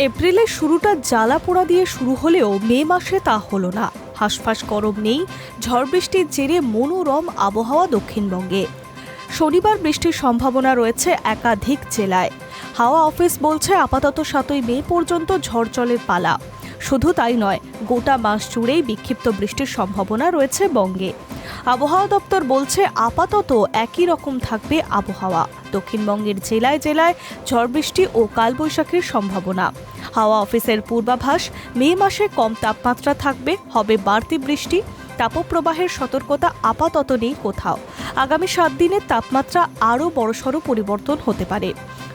এপ্রিলের শুরুটা জ্বালা পোড়া দিয়ে শুরু হলেও মে মাসে তা হলো না। হাঁসফাঁস গরম নেই, ঝড় বৃষ্টির জেরে মনোরম আবহাওয়া দক্ষিণবঙ্গে। শনিবার বৃষ্টির সম্ভাবনা রয়েছে একাধিক জেলায়। হাওয়া অফিস বলছে আপাতত 7ই মে পর্যন্ত ঝড় জলের পালা। শুধু তাই নয়, গোটা মাস জুড়েই বিক্ষিপ্ত বৃষ্টির সম্ভাবনা রয়েছে বঙ্গে। আবহাওয়া দপ্তর বলছে আপাতত একই রকম থাকবে আবহাওয়া। দক্ষিণবঙ্গের জেলায় জেলায় ঝড় বৃষ্টি ও কালবৈশাখীর সম্ভাবনা। হাওয়া অফিসের পূর্বাভাস, মে মাসে কম তাপমাত্রা থাকবে, হবে বাড়তি বৃষ্টি। তাপপ্রবাহের সতর্কতা আপাতত নেই কোথাও। আগামী 7 দিনের তাপমাত্রা আরও বড়সড় পরিবর্তন হতে পারে।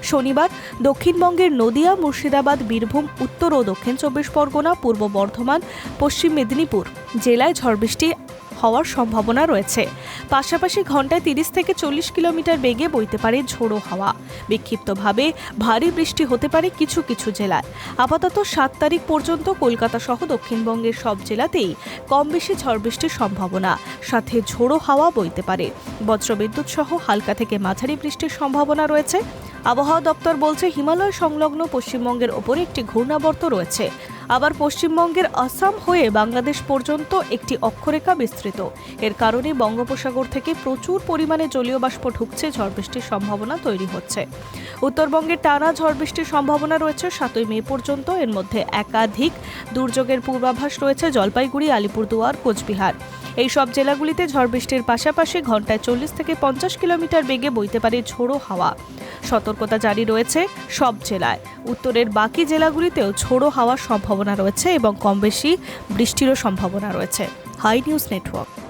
শনিবার দক্ষিণবঙ্গের নদিয়া, মুর্শিদাবাদ, বীরভূম, উত্তর ও দক্ষিণ 24 পরগনা, পূর্ব বর্ধমান, পশ্চিম মেদিনীপুর জেলায় ঝড় বৃষ্টি হওয়ার সম্ভাবনা রয়েছে। পাশাপাশি ঘন্টায় 30 থেকে 40 কিলোমিটার বেগে বইতে পারে ঝোড়ো হাওয়া। বিক্ষিপ্তভাবে ভারী বৃষ্টি হতে পারে কিছু কিছু জেলায়। আপাতত 7 তারিখ পর্যন্ত কলকাতা সহ দক্ষিণবঙ্গের সব জেলাতেই কম বেশি ঝড় বৃষ্টির সম্ভাবনা, সাথে ঝোড়ো হাওয়া বইতে পারে। বজ্রবিদ্যুৎ সহ হালকা থেকে মাঝারি বৃষ্টির সম্ভাবনা রয়েছে। আবহাওয়া দপ্তর বলছে হিমালয় সংলগ্ন পশ্চিমবঙ্গের ওপরে একটি ঘূর্ণাবর্ত রয়েছে। আবার পশ্চিমবঙ্গের আসাম হয়ে বাংলাদেশ পর্যন্ত একটি অক্ষরেখা বিস্তৃত। এর কারণে বঙ্গোপসাগর থেকে প্রচুর পরিমাণে জলীয় বাষ্প ঢুকছে, ঝড় বৃষ্টির সম্ভাবনা তৈরি হচ্ছে। উত্তরবঙ্গে টানা ঝড় বৃষ্টির সম্ভাবনা রয়েছে 7ই মে পর্যন্ত। এর মধ্যে একাধিক দুর্যোগের পূর্বাভাস রয়েছে জলপাইগুড়ি, আলিপুরদুয়ার, কোচবিহার। এই সব জেলাগুলিতে ঝড় বৃষ্টির পাশাপাশি ঘন্টায় 40 থেকে 50 কিলোমিটার বেগে বইতে পারে ঝোড়ো হাওয়া। সতর্কতা জারি রয়েছে সব জেলায়। উত্তরের বাকি জেলাগুলিতেও ঝোড়ো হাওয়ার সম্ভাবনা রয়েছে এবং কম বেশি বৃষ্টিরও সম্ভাবনা রয়েছে। Hi news network.